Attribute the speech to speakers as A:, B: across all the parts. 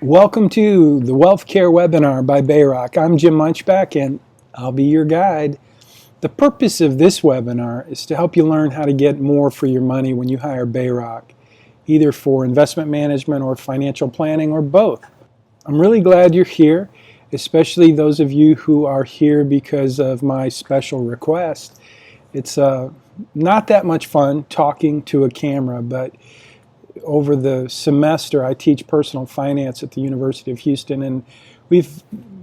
A: Welcome to the WealthCare Webinar by BayRock. I'm Jim Munchback and I'll be your guide. The purpose of this webinar is to help you learn how to get more for your money when you hire BayRock, either for investment management or financial planning or both. I'm really glad you're here, especially those of you who are here because of my special request. It's not that much fun talking to a camera, but over the semester I teach personal finance at the University of Houston, and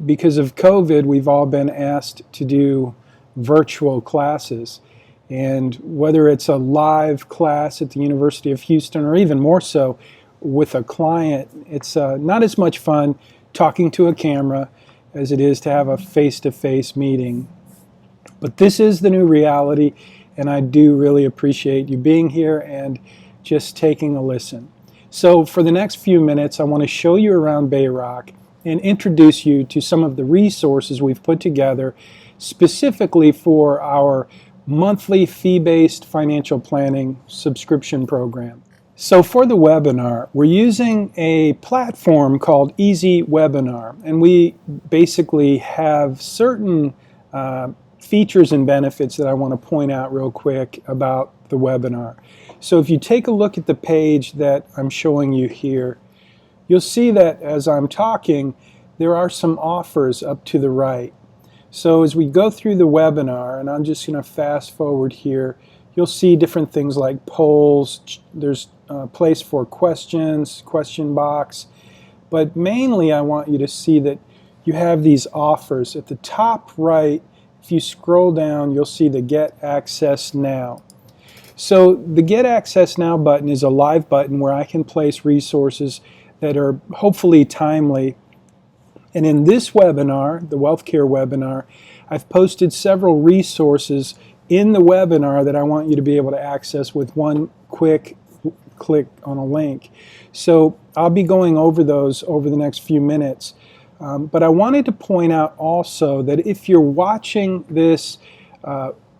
A: because of COVID, we've all been asked to do virtual classes. And whether it's a live class at the University of Houston or even more so with a client, it's not as much fun talking to a camera as it is to have a face-to-face meeting. But this is the new reality, and I do really appreciate you being here and just taking a listen. So for the next few minutes, I want to show you around BayRock and introduce you to some of the resources we've put together specifically for our monthly fee-based financial planning subscription program. So for the webinar, we're using a platform called Easy Webinar, and we basically have certain features and benefits that I want to point out real quick about the webinar. So if you take a look at the page that I'm showing you here, you'll see that as I'm talking, there are some offers up to the right. So as we go through the webinar, and I'm just going to fast forward here, you'll see different things like polls. There's a place for questions, question box. But mainly I want you to see that you have these offers. At the top right, if you scroll down, you'll see the Get Access Now. So the Get Access Now button is a live button where I can place resources that are hopefully timely. And in this webinar, the WealthCare webinar, I've posted several resources in the webinar that I want you to be able to access with one quick click on a link. So I'll be going over those over the next few minutes. But I wanted to point out also that if you're watching this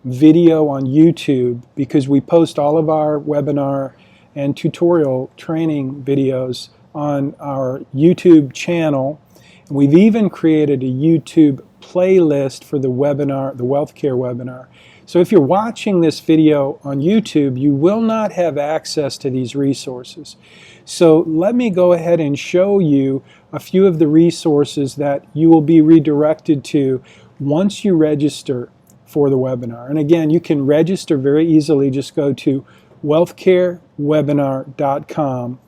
A: video on YouTube, because we post all of our webinar and tutorial training videos on our YouTube channel. We've even created a YouTube playlist for the webinar, the WealthCare webinar. So if you're watching this video on YouTube, you will not have access to these resources. So let me go ahead and show you a few of the resources that you will be redirected to once you register for the webinar. And again, you can register very easily. Just go to wealthcarewebinar.com.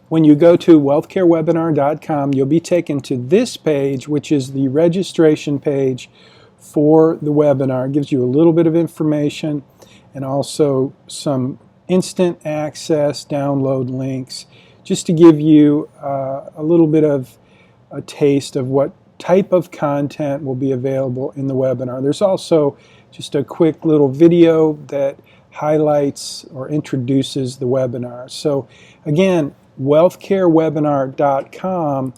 A: When you go to wealthcarewebinar.com, you'll be taken to this page, which is the registration page for the webinar. It gives you a little bit of information and also some instant access download links, just to give you a little bit of a taste of what type of content will be available in the webinar. There's also just a quick little video that highlights or introduces the webinar. So again, wealthcarewebinar.com,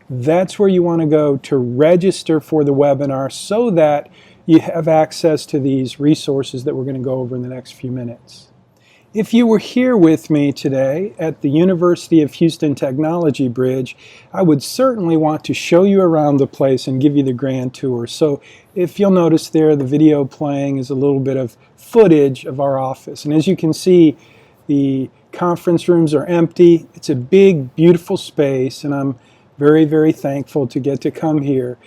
A: that's where you want to go to register for the webinar so that you have access to these resources that we're going to go over in the next few minutes. If you were here with me today at the University of Houston Technology Bridge, I would certainly want to show you around the place and give you the grand tour. So if you'll notice there, the video playing is a little bit of footage of our office. And as you can see, the conference rooms are empty. It's a big, beautiful space, and I'm very, very thankful to get to come here.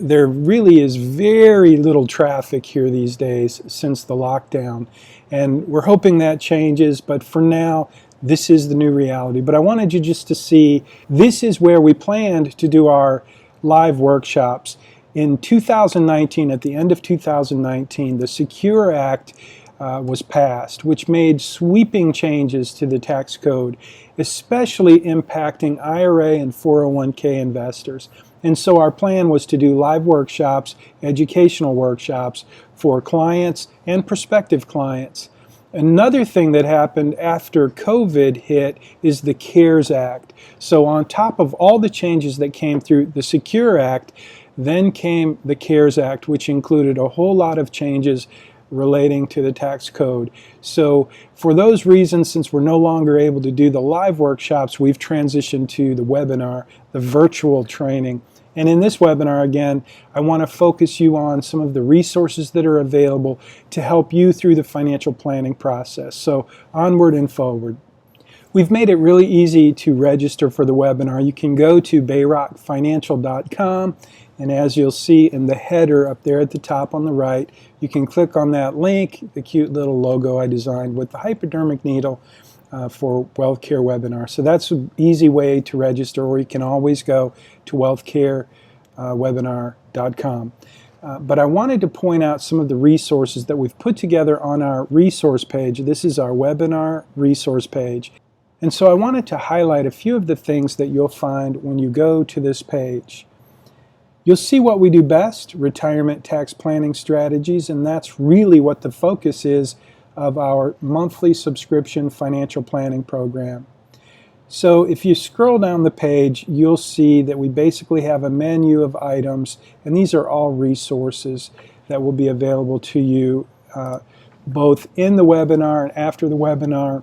A: There really is very little traffic here these days since the lockdown, and we're hoping that changes, but for now, this is the new reality. But I wanted you just to see, this is where we planned to do our live workshops. In 2019, at the end of 2019, the Secure Act was passed, which made sweeping changes to the tax code, especially impacting IRA and 401k investors. And so our plan was to do live workshops, educational workshops for clients and prospective clients. Another thing that happened after COVID hit is the CARES Act. So on top of all the changes that came through the Secure Act, then came the CARES Act, which included a whole lot of changes relating to the tax code. So for those reasons, since we're no longer able to do the live workshops, we've transitioned to the webinar, the virtual training. And in this webinar, again, I want to focus you on some of the resources that are available to help you through the financial planning process. So onward and forward. We've made it really easy to register for the webinar. You can go to BayRockFinancial.com, and as you'll see in the header up there at the top on the right, you can click on that link, the cute little logo I designed with the hypodermic needle for WealthCare Webinar. So that's an easy way to register, or you can always go to WealthCareWebinar.com. But I wanted to point out some of the resources that we've put together on our resource page. This is our webinar resource page. And so I wanted to highlight a few of the things that you'll find when you go to this page. You'll see what we do best, retirement tax planning strategies, and that's really what the focus is of our monthly subscription financial planning program. So if you scroll down the page, you'll see that we basically have a menu of items, and these are all resources that will be available to you both in the webinar and after the webinar.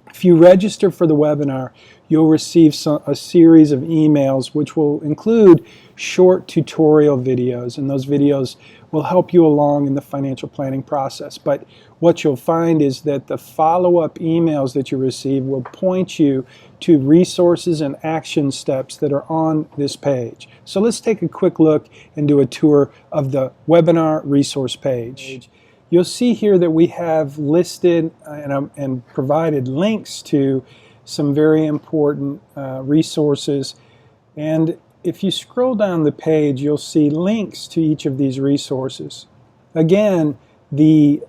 A: If you register for the webinar, you'll receive a series of emails which will include short tutorial videos, and those videos will help you along in the financial planning process. But what you'll find is that the follow-up emails that you receive will point you to resources and action steps that are on this page. So let's take a quick look and do a tour of the webinar resource page. You'll see here that we have listed and provided links to some very important resources. And if you scroll down the page, you'll see links to each of these resources. Again, the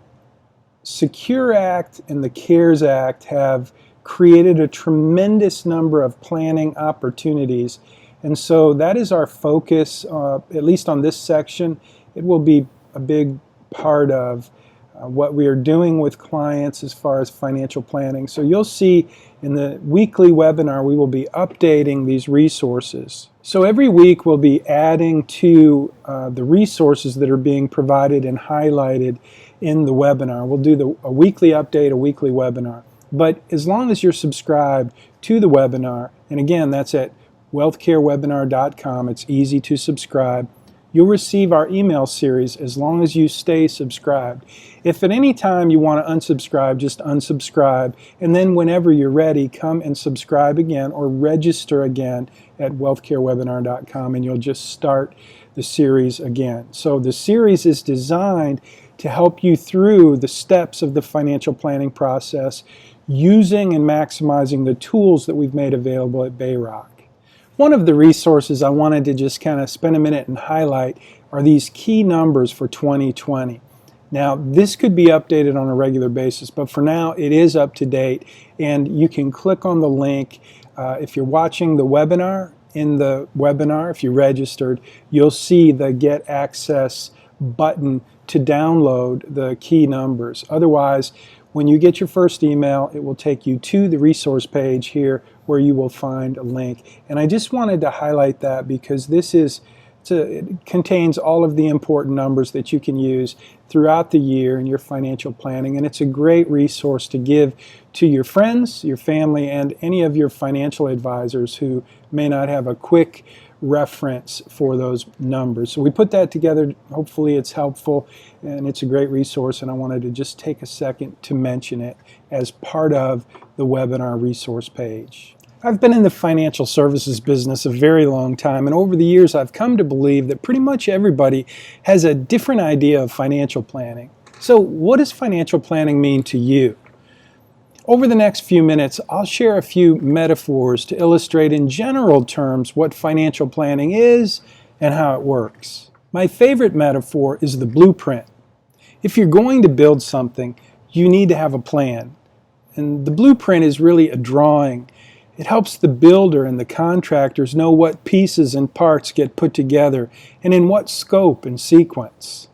A: Secure Act and the CARES Act have created a tremendous number of planning opportunities. And so that is our focus, at least on this section. It will be a big part of what we are doing with clients as far as financial planning. So you'll see in the weekly webinar, we will be updating these resources. So every week we'll be adding to the resources that are being provided and highlighted in the webinar. We'll do a weekly update, a weekly webinar. But as long as you're subscribed to the webinar, and again, that's at WealthCareWebinar.com, it's easy to subscribe. You'll receive our email series as long as you stay subscribed. If at any time you want to unsubscribe, just unsubscribe, and then whenever you're ready, come and subscribe again or register again at WealthCareWebinar.com, and you'll just start the series again. So the series is designed to help you through the steps of the financial planning process using and maximizing the tools that we've made available at BayRock. One of the resources I wanted to just kind of spend a minute and highlight are these key numbers for 2020. Now, this could be updated on a regular basis, but for now it is up to date, and you can click on the link. If you're watching the webinar, in the webinar, if you registered, you'll see the Get Access button to download the key numbers. Otherwise, when you get your first email, it will take you to the resource page here where you will find a link. And I just wanted to highlight that because it contains all of the important numbers that you can use throughout the year in your financial planning. And it's a great resource to give to your friends, your family, and any of your financial advisors who may not have a quick reference for those numbers. So we put that together. Hopefully it's helpful, and it's a great resource, and I wanted to just take a second to mention it as part of the webinar resource page. I've been in the financial services business a very long time, and over the years I've come to believe that pretty much everybody has a different idea of financial planning. So what does financial planning mean to you? Over the next few minutes, I'll share a few metaphors to illustrate in general terms what financial planning is and how it works. My favorite metaphor is the blueprint. If you're going to build something, you need to have a plan. And the blueprint is really a drawing. It helps the builder and the contractors know what pieces and parts get put together and in what scope and sequence.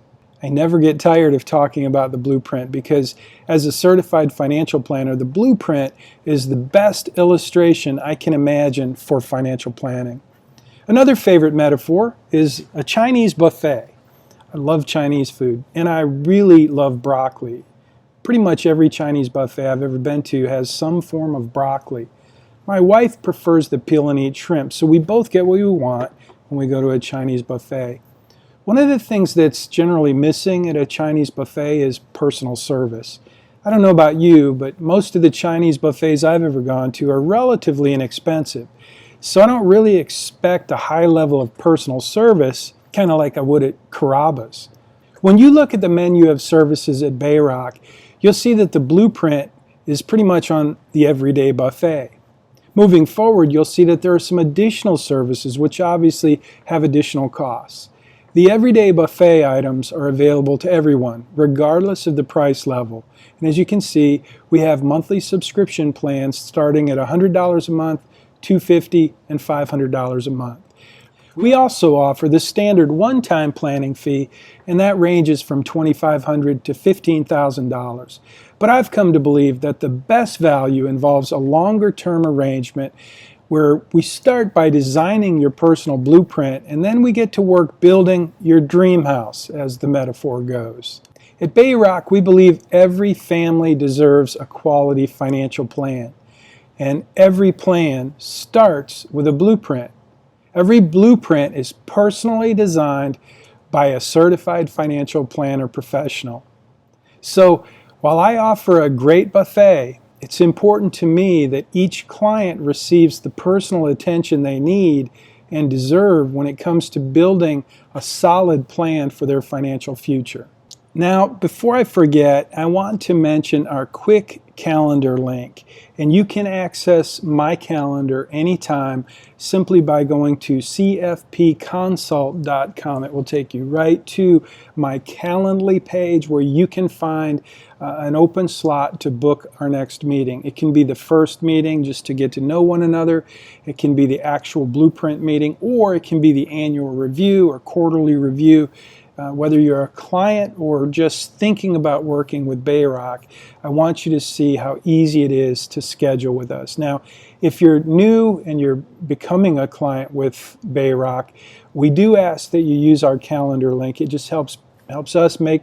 A: I never get tired of talking about the blueprint because as a certified financial planner, the blueprint is the best illustration I can imagine for financial planning. Another favorite metaphor is a Chinese buffet. I love Chinese food, and I really love broccoli. Pretty much every Chinese buffet I've ever been to has some form of broccoli. My wife prefers the peel and eat shrimp, so we both get what we want when we go to a Chinese buffet. One of the things that's generally missing at a Chinese buffet is personal service. I don't know about you, but most of the Chinese buffets I've ever gone to are relatively inexpensive. So I don't really expect a high level of personal service, kind of like I would at Carrabba's. When you look at the menu of services at BayRock, you'll see that the blueprint is pretty much on the everyday buffet. Moving forward, you'll see that there are some additional services which obviously have additional costs. The everyday buffet items are available to everyone, regardless of the price level. And as you can see, we have monthly subscription plans starting at $100 a month, $250, and $500 a month. We also offer the standard one-time planning fee, and that ranges from $2,500 to $15,000. But I've come to believe that the best value involves a longer-term arrangement where we start by designing your personal blueprint, and then we get to work building your dream house, as the metaphor goes. At BayRock, we believe every family deserves a quality financial plan, and every plan starts with a blueprint. Every blueprint is personally designed by a certified financial planner professional. So while I offer a great buffet, it's important to me that each client receives the personal attention they need and deserve when it comes to building a solid plan for their financial future. Now, before I forget, I want to mention our quick calendar link, and you can access my calendar anytime simply by going to cfpconsult.com. It will take you right to my Calendly page where you can find an open slot to book our next meeting. It can be the first meeting just to get to know one another. It can be the actual blueprint meeting, or it can be the annual review or quarterly review. Whether you're a client or just thinking about working with BayRock, I want you to see how easy it is to schedule with us. Now, if you're new and you're becoming a client with BayRock, we do ask that you use our calendar link. It just helps us make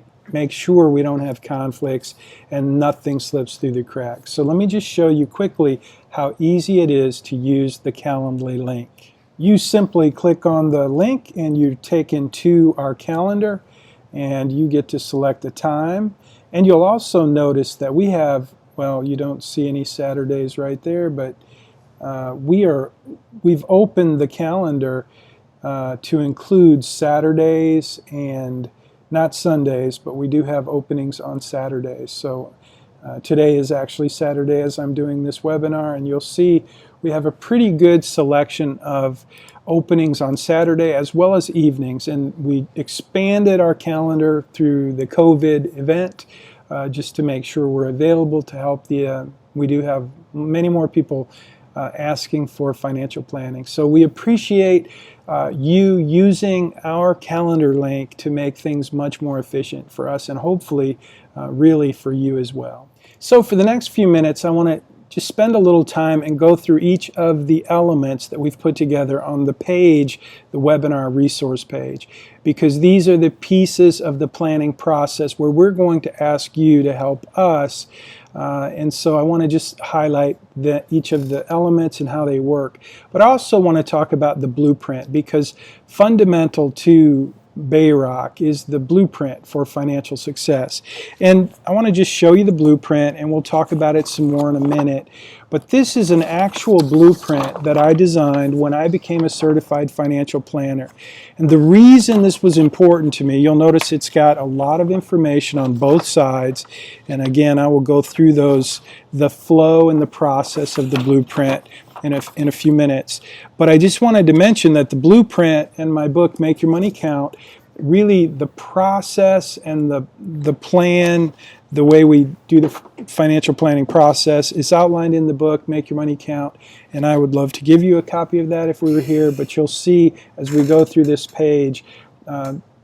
A: sure we don't have conflicts and nothing slips through the cracks. So let me just show you quickly how easy it is to use the Calendly link. You simply click on the link and you're taken to our calendar, and you get to select a time. And you'll also notice that we have, well, you don't see any Saturdays right there, but we've opened the calendar to include Saturdays and not Sundays, but we do have openings on Saturdays. So today is actually Saturday as I'm doing this webinar, and you'll see we have a pretty good selection of openings on Saturday as well as evenings, and we expanded our calendar through the COVID event just to make sure we're available to help we do have many more people asking for financial planning. So we appreciate you using our calendar link to make things much more efficient for us, and hopefully really for you as well. So for the next few minutes, I want to just spend a little time and go through each of the elements that we've put together on the page, the webinar resource page, because these are the pieces of the planning process where we're going to ask you to help us. And so I want to just highlight each of the elements and how they work. But I also want to talk about the blueprint, because fundamental to BayRock is the blueprint for financial success. And I want to just show you the blueprint, and we'll talk about it some more in a minute. But this is an actual blueprint that I designed when I became a certified financial planner. And the reason this was important to me, you'll notice it's got a lot of information on both sides. And again, I will go through the flow and the process of the blueprint in a few minutes. But I just wanted to mention that the blueprint and my book, Make Your Money Count, really the process and the plan, the way we do the financial planning process is outlined in the book, Make Your Money Count. And I would love to give you a copy of that if we were here, but you'll see as we go through this page,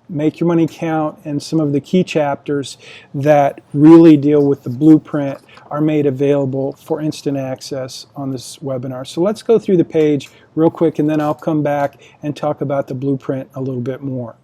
A: Make Your Money Count and some of the key chapters that really deal with the blueprint are made available for instant access on this webinar. So let's go through the page real quick, and then I'll come back and talk about the blueprint a little bit more.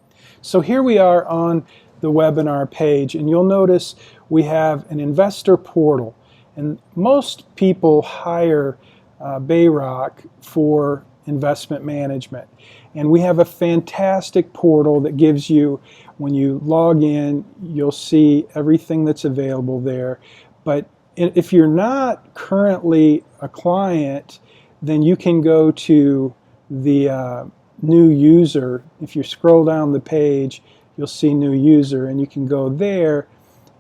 A: So here we are on the webinar page, and you'll notice we have an investor portal. And most people hire BayRock for investment management. And we have a fantastic portal that gives you, when you log in, you'll see everything that's available there. But if you're not currently a client, then you can go to the new user. If you scroll down the page, you'll see new user, and you can go there,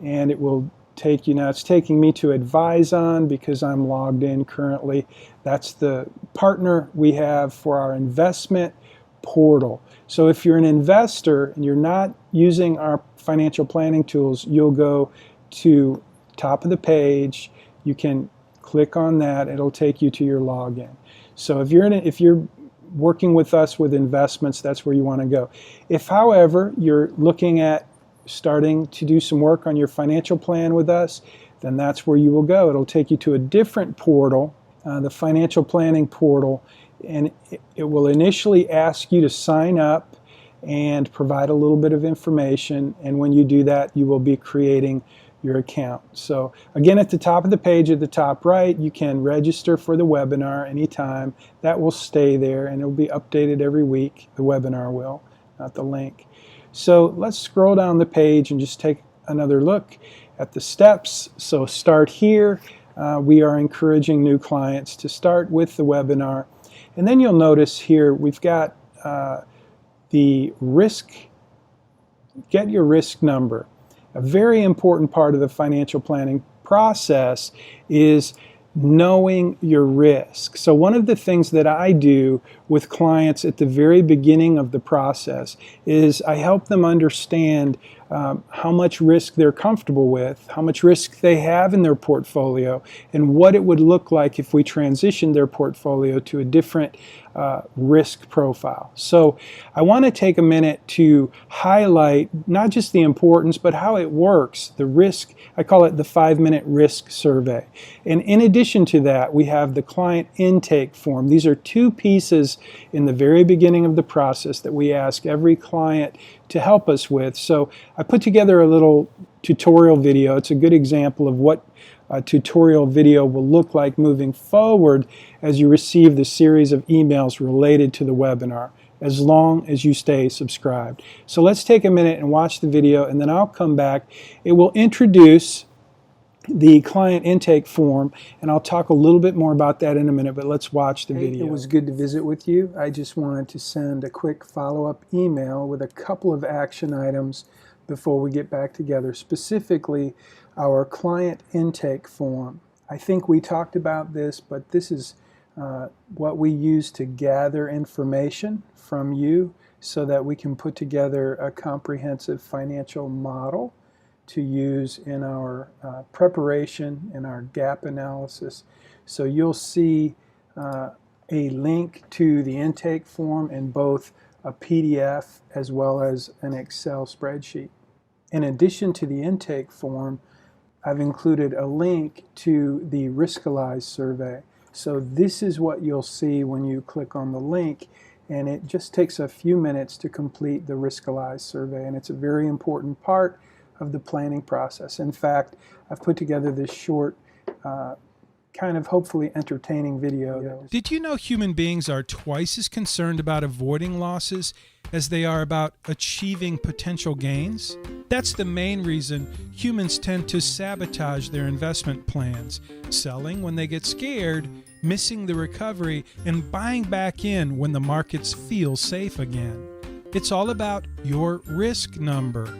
A: and it will take you. Now it's taking me to Advise On because I'm logged in currently. That's the partner we have for our investment portal. So if you're an investor and you're not using our financial planning tools, you'll go to top of the page. You can click on that. It'll take you to your login. So if you're working with us with investments, that's where you want to go. If, however, you're looking at starting to do some work on your financial plan with us, then that's where you will go. It'll take you to a different portal, the financial planning portal, and it will initially ask you to sign up and provide a little bit of information, and when you do that, you will be creating your account. So again, at the top of the page at the top right, you can register for the webinar anytime. That will stay there, and it will be updated every week. The webinar will, not the link. So let's scroll down the page and just take another look at the steps. So start here. We are encouraging new clients to start with the webinar. And then you'll notice here we've got the risk, get your risk number. A very important part of the financial planning process is knowing your risk. So one of the things that I do with clients at the very beginning of the process is I help them understand how much risk they're comfortable with, how much risk they have in their portfolio, and what it would look like if we transitioned their portfolio to a different risk profile. So I want to take a minute to highlight not just the importance, but how it works, the risk. I call it the 5-minute risk survey. And in addition to that, we have the client intake form. These are two pieces in the very beginning of the process that we ask every client to help us with. So I put together a little tutorial video. It's a good example of what a tutorial video will look like moving forward as you receive the series of emails related to the webinar, as long as you stay subscribed. So let's take a minute and watch the video, and then I'll come back. It will introduce the client intake form, and I'll talk a little bit more about that in a minute, but let's watch the video. It was good to visit with you. I just wanted to send a quick follow-up email with a couple of action items before we get back together, specifically our client intake form. I think we talked about this, but this is what we use to gather information from you so that we can put together a comprehensive financial model to use in our preparation and our gap analysis. So you'll see a link to the intake form in both a PDF as well as an Excel spreadsheet. In addition to the intake form, I've included a link to the Riskalyze survey. So this is what you'll see when you click on the link, and it just takes a few minutes to complete the Riskalyze survey, and it's a very important part of the planning process. In fact, I've put together this short, kind of hopefully entertaining video.
B: Did you know human beings are twice as concerned about avoiding losses as they are about achieving potential gains? That's the main reason humans tend to sabotage their investment plans, selling when they get scared, missing the recovery, and buying back in when the markets feel safe again. It's all about your risk number,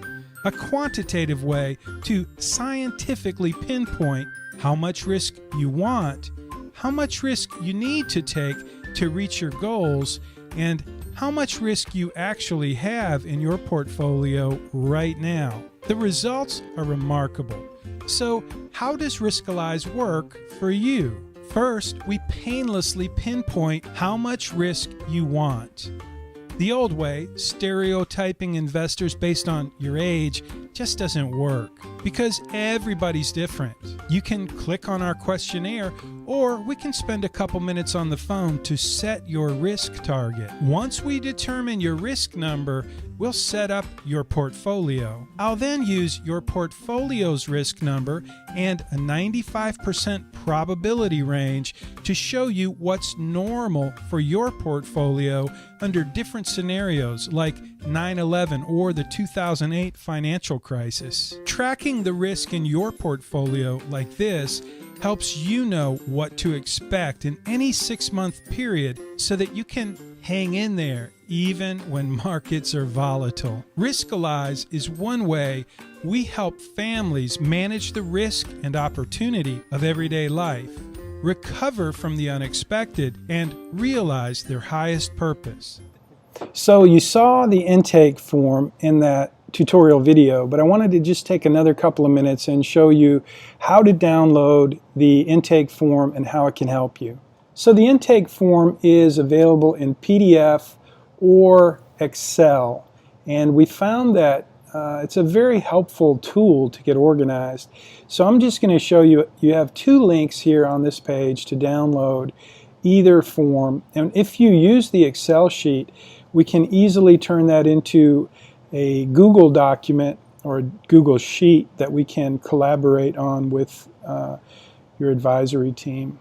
B: a quantitative way to scientifically pinpoint how much risk you want, how much risk you need to take to reach your goals, and how much risk you actually have in your portfolio right now. The results are remarkable. So how does Riskalyze work for you? First, we painlessly pinpoint how much risk you want. The old way, stereotyping investors based on your age, just doesn't work because everybody's different. You can click on our questionnaire, or we can spend a couple minutes on the phone to set your risk target. Once we determine your risk number, we'll set up your portfolio. I'll then use your portfolio's risk number and a 95% probability range to show you what's normal for your portfolio under different scenarios like 9/11 or the 2008 financial crisis. Tracking the risk in your portfolio like this helps you know what to expect in any 6-month period so that you can hang in there even when markets are volatile. Riskalyze is one way we help families manage the risk and opportunity of everyday life, recover from the unexpected, and realize their highest purpose.
A: So you saw the intake form in that tutorial video, but I wanted to just take another couple of minutes and show you how to download the intake form and how it can help you. So the intake form is available in PDF or Excel, and we found that it's a very helpful tool to get organized. So I'm just going to show you, you have 2 links here on this page to download either form, and if you use the Excel sheet, we can easily turn that into a Google document or a Google sheet that we can collaborate on with your advisory team.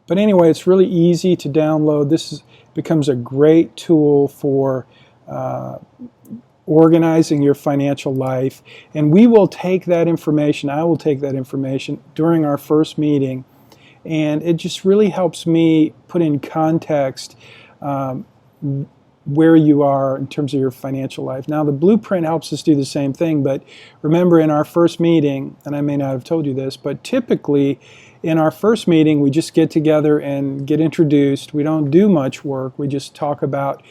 A: But anyway, it's really easy to download. This becomes a great tool for organizing your financial life. And we will take that information, I will take that information during our first meeting, and it just really helps me put in context where you are in terms of your financial life. Now, the blueprint helps us do the same thing, but remember in our first meeting, and I may not have told you this, but typically in our first meeting we just get together and get introduced. We don't do much work. We just talk about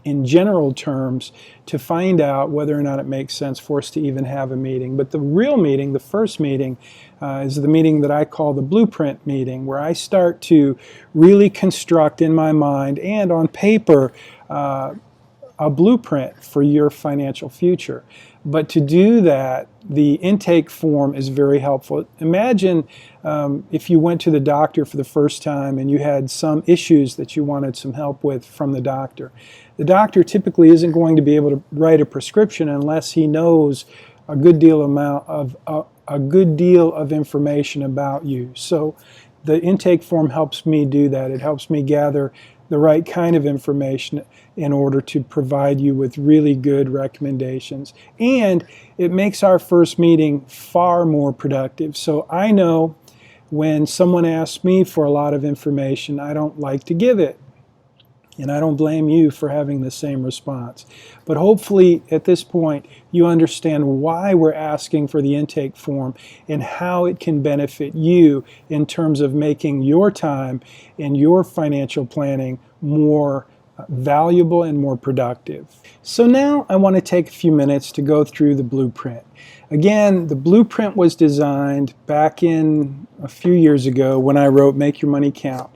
A: in general terms to find out whether or not it makes sense for us to even have a meeting. But the real meeting, the first meeting, is the meeting that I call the blueprint meeting, where I start to really construct in my mind and on paper a blueprint for your financial future. But to do that, the intake form is very helpful. Imagine if you went to the doctor for the first time and you had some issues that you wanted some help with from the doctor. The doctor typically isn't going to be able to write a prescription unless he knows a good deal of information about you. So the intake form helps me do that. It helps me gather the right kind of information in order to provide you with really good recommendations. And it makes our first meeting far more productive. So I know when someone asks me for a lot of information, I don't like to give it. And I don't blame you for having the same response. But hopefully at this point you understand why we're asking for the intake form and how it can benefit you in terms of making your time and your financial planning more valuable and more productive. So now I want to take a few minutes to go through the blueprint. Again, the blueprint was designed back in a few years ago when I wrote Make Your Money Count.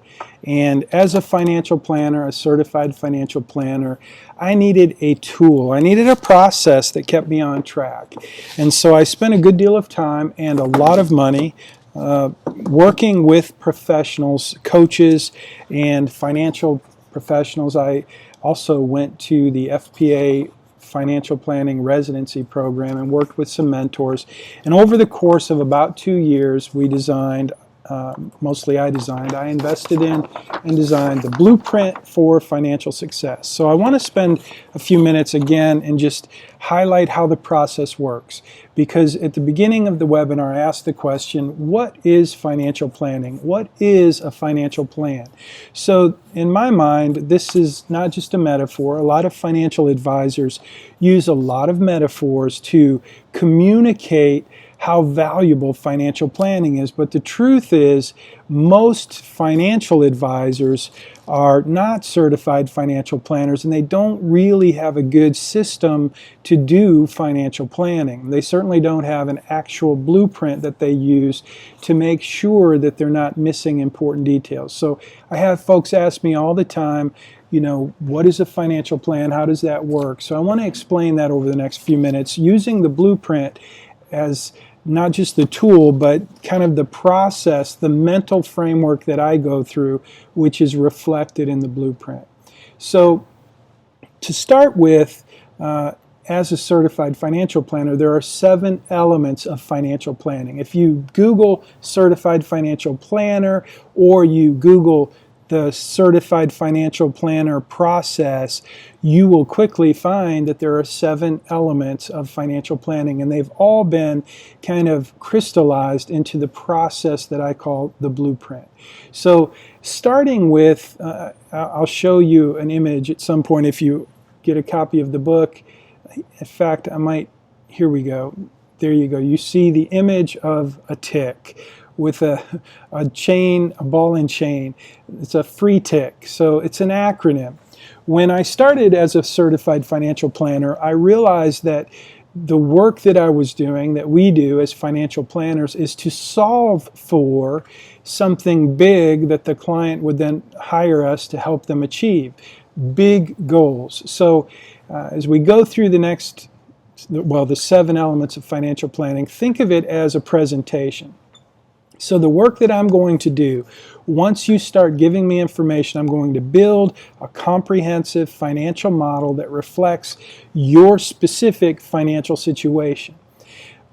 A: And as a financial planner, a certified financial planner, I needed a tool. I needed a process that kept me on track. And so I spent a good deal of time and a lot of money working with professionals, coaches, and financial professionals. I also went to the FPA Financial Planning Residency Program and worked with some mentors. And over the course of about 2 years, we designed mostly I invested in and designed the blueprint for financial success. So I want to spend a few minutes again and just highlight how the process works. Because at the beginning of the webinar, I asked the question, what is financial planning? What is a financial plan? So in my mind, this is not just a metaphor. A lot of financial advisors use a lot of metaphors to communicate how valuable financial planning is. But the truth is, most financial advisors are not certified financial planners, and they don't really have a good system to do financial planning. They certainly don't have an actual blueprint that they use to make sure that they're not missing important details. So I have folks ask me all the time, what is a financial plan? How does that work? So I want to explain that over the next few minutes using the blueprint as not just the tool, but kind of the process, the mental framework that I go through, which is reflected in the blueprint. So to start with, as a certified financial planner, there are 7 elements of financial planning. If you Google certified financial planner or you Google the certified financial planner process, you will quickly find that there are 7 elements of financial planning, and they've all been kind of crystallized into the process that I call the blueprint. So starting with, I'll show you an image at some point if you get a copy of the book. In fact, here we go. There you go. You see the image of a tick with a chain, a ball and chain. It's a free tick, so it's an acronym. When I started as a certified financial planner, I realized that the work that I was doing, that we do as financial planners, is to solve for something big that the client would then hire us to help them achieve. Big goals. So as we go through the 7 elements of financial planning, think of it as a presentation. So the work that I'm going to do, once you start giving me information, I'm going to build a comprehensive financial model that reflects your specific financial situation.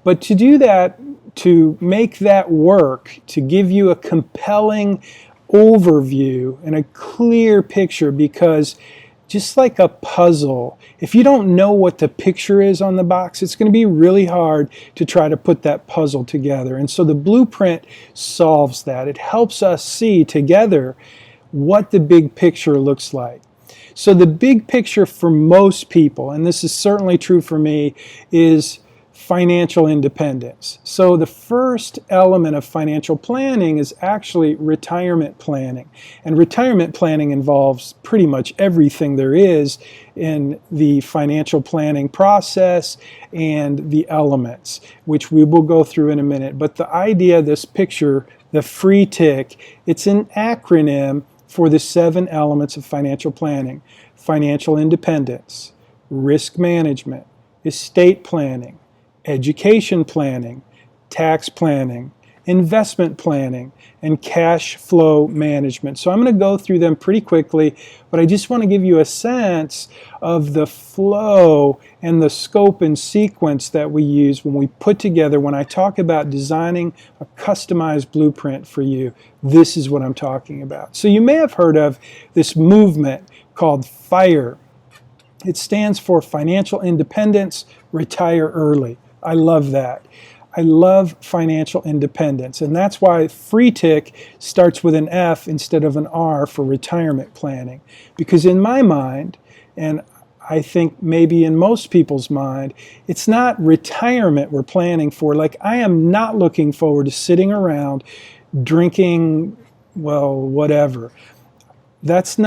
A: But to do that, to make that work, to give you a compelling overview and a clear picture, because just like a puzzle, if you don't know what the picture is on the box, it's going to be really hard to try to put that puzzle together. And so the blueprint solves that. It helps us see together what the big picture looks like. So the big picture for most people, and this is certainly true for me, is financial independence. So the first element of financial planning is actually retirement planning. And retirement planning involves pretty much everything there is in the financial planning process and the elements, which we will go through in a minute. But the idea, this picture, the free tick, it's an acronym for the 7 elements of financial planning: financial independence, risk management, estate planning, education planning, tax planning, investment planning, and cash flow management. So I'm going to go through them pretty quickly, but I just want to give you a sense of the flow and the scope and sequence that we use when we put together, when I talk about designing a customized blueprint for you. This is what I'm talking about. So you may have heard of this movement called FIRE. It stands for Financial Independence, Retire Early. I love that. I love financial independence, and that's why free tick starts with an F instead of an R for retirement planning. Because in my mind, and I think maybe in most people's mind, it's not retirement we're planning for. Like, I am not looking forward to sitting around drinking, well, whatever. That's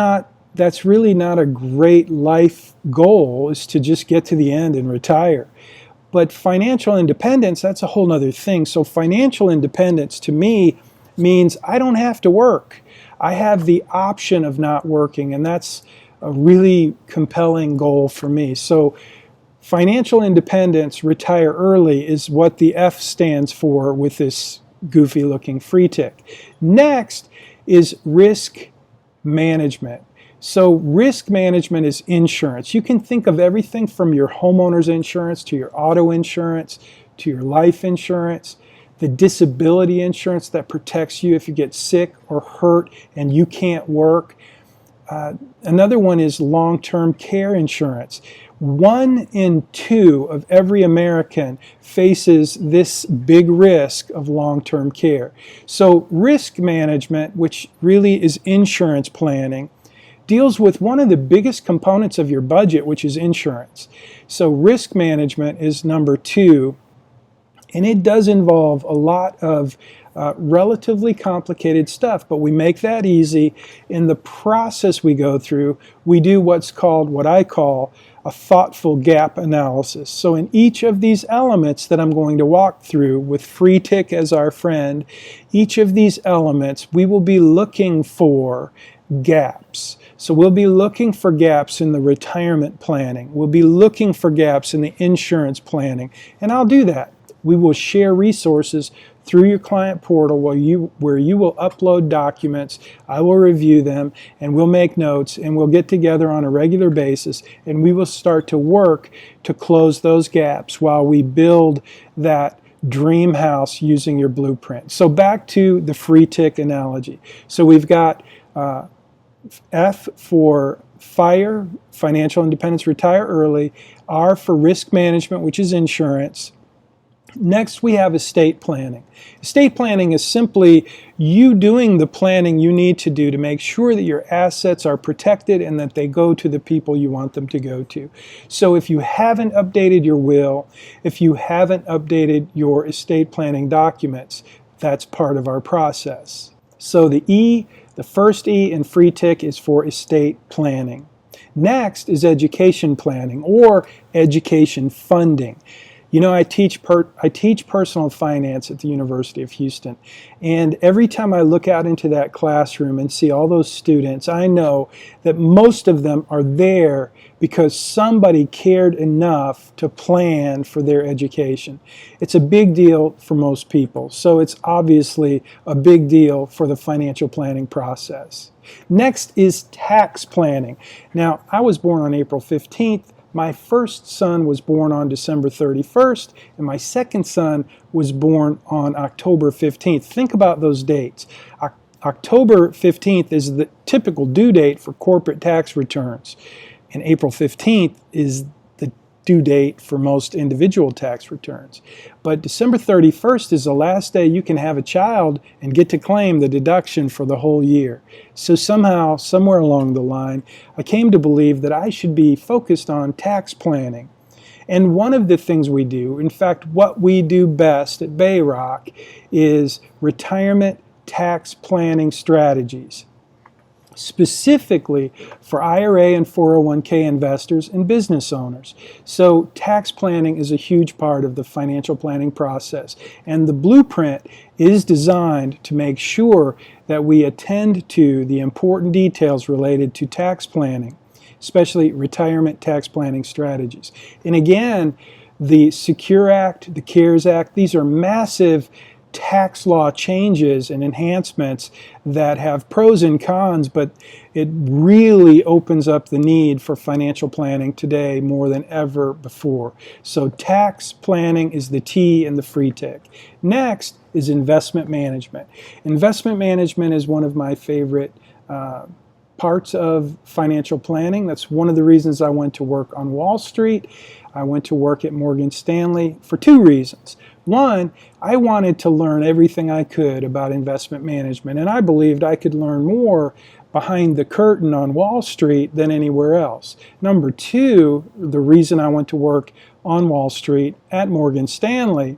A: really not a great life goal, is to just get to the end and retire. But financial independence, that's a whole other thing. So financial independence to me means I don't have to work. I have the option of not working, and that's a really compelling goal for me. So financial independence, retire early, is what the F stands for with this goofy looking free tick. Next is risk management. So risk management is insurance. You can think of everything from your homeowner's insurance to your auto insurance to your life insurance, the disability insurance that protects you if you get sick or hurt and you can't work. Another one is long-term care insurance. 1 in 2 of every American faces this big risk of long-term care. So risk management, which really is insurance planning, deals with one of the biggest components of your budget, which is insurance. So risk management is number 2, and it does involve a lot of relatively complicated stuff, but we make that easy. In the process we go through, we do what I call a thoughtful gap analysis. So in each of these elements that I'm going to walk through with free tick as our friend, each of these elements we will be looking for gaps. So we'll be looking for gaps in the retirement planning. We'll be looking for gaps in the insurance planning, and I'll do that. We will share resources through your client portal where you will upload documents. I will review them, and we'll make notes, and we'll get together on a regular basis, and we will start to work to close those gaps while we build that dream house using your blueprint. So back to the free tick analogy. So we've got F for FIRE, financial independence, retire early, R for risk management, which is insurance. Next, we have estate planning. Estate planning is simply you doing the planning you need to do to make sure that your assets are protected and that they go to the people you want them to go to. So if you haven't updated your will, if you haven't updated your estate planning documents, that's part of our process. So the first E in free tick is for estate planning. Next is education planning or education funding. You know, I teach personal finance at the University of Houston, and every time I look out into that classroom and see all those students, I know that most of them are there because somebody cared enough to plan for their education. It's a big deal for most people, so it's obviously a big deal for the financial planning process. Next is tax planning. Now, I was born on April 15th. My first son was born on December 31st, and my second son was born on October 15th. Think about those dates. October 15th is the typical due date for corporate tax returns, and April 15th is the due date for most individual tax returns. But December 31st is the last day you can have a child and get to claim the deduction for the whole year. So somehow, somewhere along the line, I came to believe that I should be focused on tax planning. And one of the things we do, in fact, what we do best at BayRock, is retirement tax planning strategies, specifically for IRA and 401k investors and business owners. So tax planning is a huge part of the financial planning process, and the blueprint is designed to make sure that we attend to the important details related to tax planning, especially retirement tax planning strategies. And again, the Secure Act, the CARES Act, these are massive tax law changes and enhancements that have pros and cons, but it really opens up the need for financial planning today more than ever before. So tax planning is the T in the free tick. Next is investment management. Investment management is one of my favorite parts of financial planning. That's one of the reasons I went to work on Wall Street. I went to work at Morgan Stanley for two reasons. One, I wanted to learn everything I could about investment management, and I believed I could learn more behind the curtain on Wall Street than anywhere else. Number two, the reason I went to work on Wall Street at Morgan Stanley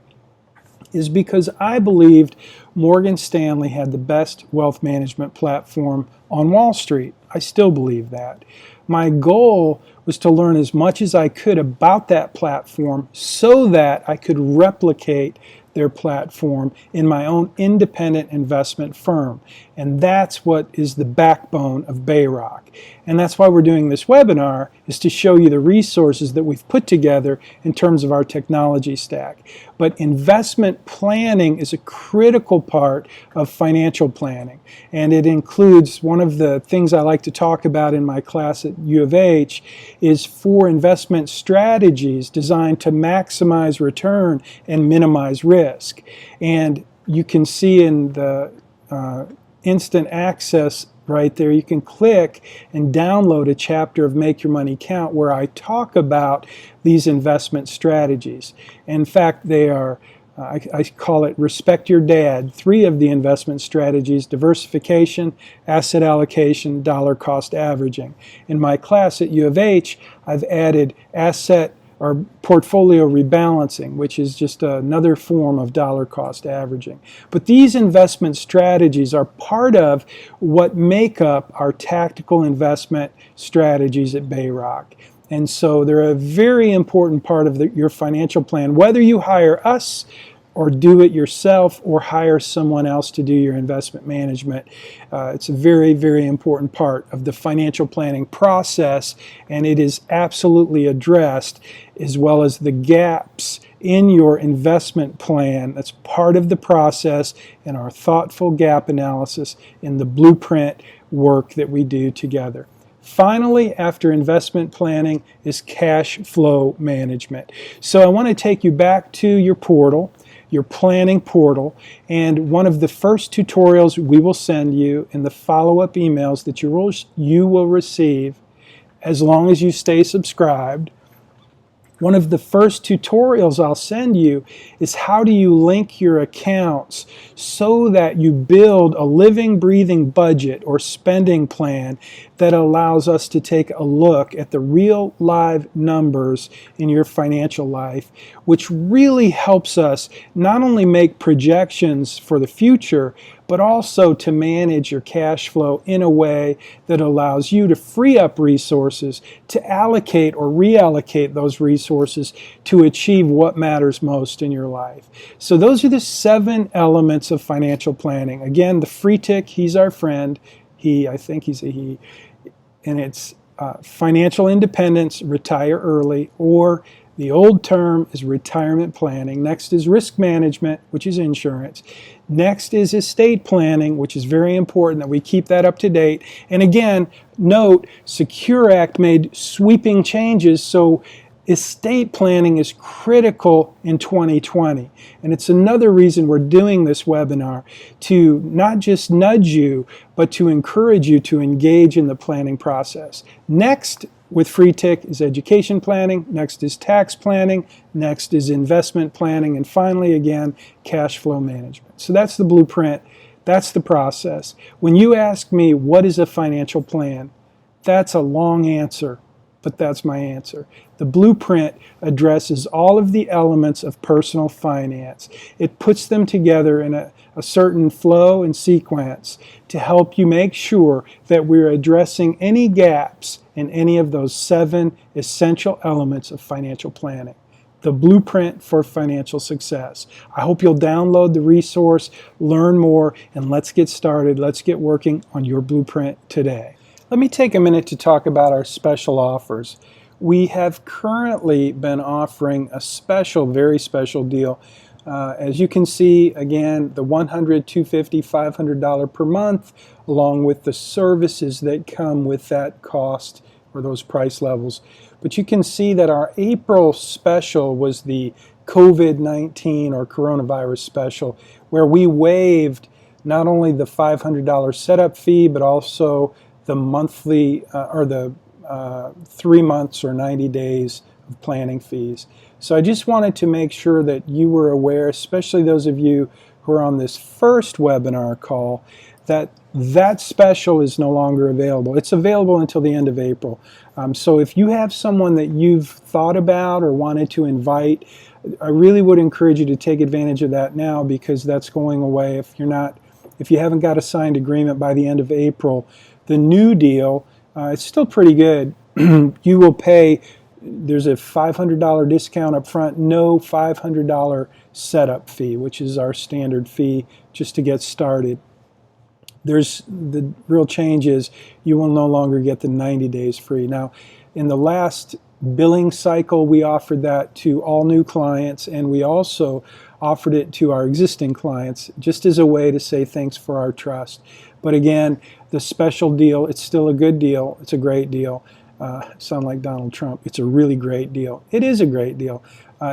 A: is because I believed Morgan Stanley had the best wealth management platform on Wall Street. I still believe that. My goal was to learn as much as I could about that platform so that I could replicate their platform in my own independent investment firm. And that's what is the backbone of BayRock. And that's why we're doing this webinar, is to show you the resources that we've put together in terms of our technology stack. But investment planning is a critical part of financial planning. And it includes, one of the things I like to talk about in my class at U of H is 4 investment strategies designed to maximize return and minimize risk. And you can see in the instant access right there, you can click and download a chapter of Make Your Money Count where I talk about these investment strategies. In fact, they are, I call it Respect Your Dad, 3 of the investment strategies: diversification, asset allocation, dollar cost averaging. In my class at U of H, I've added asset or portfolio rebalancing, which is just another form of dollar cost averaging. But these investment strategies are part of what make up our tactical investment strategies at BayRock. And so they're a very important part of your financial plan. Whether you hire us or do it yourself or hire someone else to do your investment management. It's a very, very important part of the financial planning process, and it is absolutely addressed, as well as the gaps in your investment plan. That's part of the process in our thoughtful gap analysis in the blueprint work that we do together. Finally, after investment planning is cash flow management. So I want to take you back to your portal, your planning portal, and one of the first tutorials we will send you in the follow-up emails that you will receive as long as you stay subscribed. One of the first tutorials I'll send you is how do you link your accounts so that you build a living, breathing budget or spending plan that allows us to take a look at the real live numbers in your financial life, which really helps us not only make projections for the future, but also to manage your cash flow in a way that allows you to free up resources to allocate or reallocate those resources to achieve what matters most in your life. So those are the 7 elements of financial planning. Again, the free tick, he's our friend. I think he's a he. And it's financial independence, retire early, or the old term is retirement planning. Next is risk management, which is insurance. Next is estate planning, which is very important that we keep that up to date. And again, note, Secure Act made sweeping changes, so estate planning is critical in 2020. And it's another reason we're doing this webinar, to not just nudge you, but to encourage you to engage in the planning process. Next, with free tick, is education planning. Next is tax planning. Next is investment planning. And finally, again, cash flow management. So that's the blueprint. That's the process. When you ask me, what is a financial plan? That's a long answer, but that's my answer. The blueprint addresses all of the elements of personal finance. It puts them together in a certain flow and sequence to help you make sure that we're addressing any gaps in any of those 7 essential elements of financial planning. The blueprint for financial success. I hope you'll download the resource, learn more, and let's get started. Let's get working on your blueprint today. Let me take a minute to talk about our special offers. We have currently been offering a special, very special deal. As you can see, again, the $100, $250, $500 per month, along with the services that come with that cost or those price levels. But you can see that our April special was the COVID-19 or coronavirus special, where we waived not only the $500 setup fee, but also the monthly or the 3 months or 90 days of planning fees. So I just wanted to make sure that you were aware, especially those of you who are on this first webinar call, that that special is no longer available. It's available until the end of April. So if you have someone that you've thought about or wanted to invite, I really would encourage you to take advantage of that now, because that's going away if you haven't got a signed agreement by the end of April. The new deal, it's still pretty good. You will pay, there's a $500 discount up front, no $500 setup fee, which is our standard fee just to get started. There's the real change is you will no longer get the 90 days free. Now, in the last billing cycle, we offered that to all new clients, and we also offered it to our existing clients just as a way to say thanks for our trust. But again, the special deal, it's still a good deal. It's a great deal. Sound like Donald Trump. It's a really great deal. It is a great deal.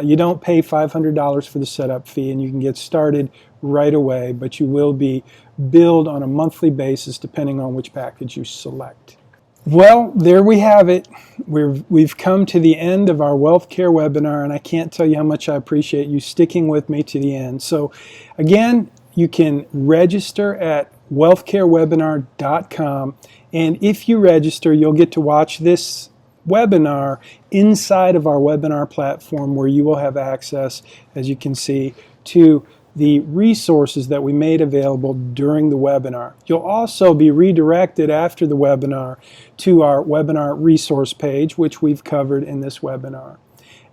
A: You don't pay $500 for the setup fee, and you can get started right away, but you will be billed on a monthly basis depending on which package you select. Well, there we have it. We've come to the end of our WealthCare webinar, and I can't tell you how much I appreciate you sticking with me to the end. So again, you can register at wealthcarewebinar.com, and if you register, you'll get to watch this webinar inside of our webinar platform, where you will have access, as you can see, to the resources that we made available during the webinar. You'll also be redirected after the webinar to our webinar resource page, which we've covered in this webinar.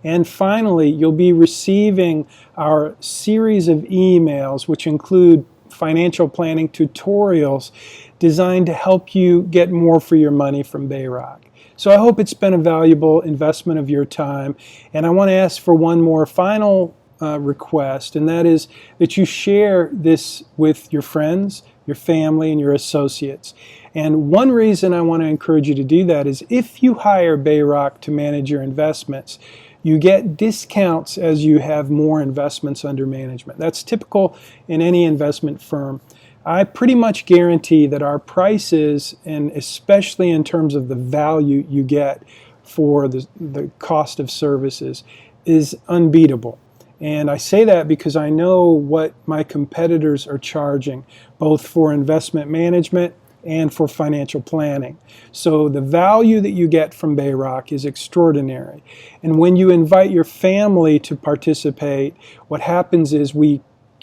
A: And finally, you'll be receiving our series of emails, which include financial planning tutorials designed to help you get more for your money from BayRock. So I hope it's been a valuable investment of your time. And I want to ask for one more final request, and that is that you share this with your friends, your family, and your associates. And one reason I want to encourage you to do that is if you hire BayRock to manage your investments, you get discounts as you have more investments under management. That's typical in any investment firm. I pretty much guarantee that our prices, and especially in terms of the value you get for the cost of services, is unbeatable. And I say that because I know what my competitors are charging, both for investment management and for financial planning. So the value that you get from BayRock is extraordinary. And when you invite your family to participate, what happens is we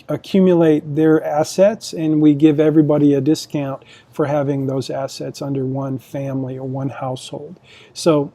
A: accumulate their assets and we give everybody a discount for having those assets under one family or one household. So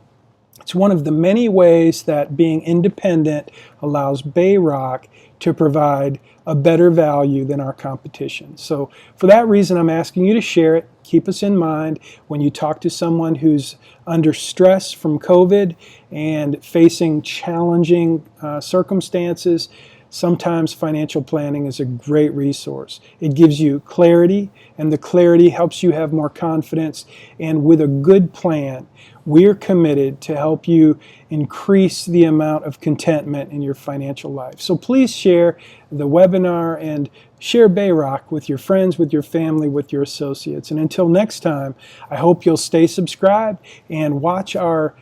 A: it's one of the many ways that being independent allows BayRock to provide a better value than our competition. So for that reason, I'm asking you to share it. Keep us in mind when you talk to someone who's under stress from COVID and facing challenging circumstances. Sometimes financial planning is a great resource. It gives you clarity, and the clarity helps you have more confidence. And with a good plan, we're committed to help you increase the amount of contentment in your financial life. So please share the webinar and share BayRock with your friends, with your family, with your associates. And until next time, I hope you'll stay subscribed and watch our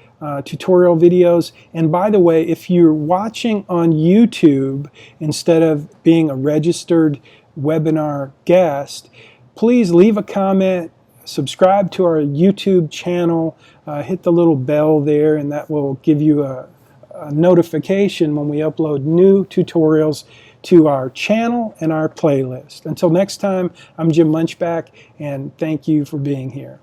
A: tutorial videos. And by the way, if you're watching on YouTube instead of being a registered webinar guest, please leave a comment, subscribe to our YouTube channel, hit the little bell there, and that will give you a notification when we upload new tutorials to our channel and our playlist. Until next time, I'm Jim Munchback, and thank you for being here.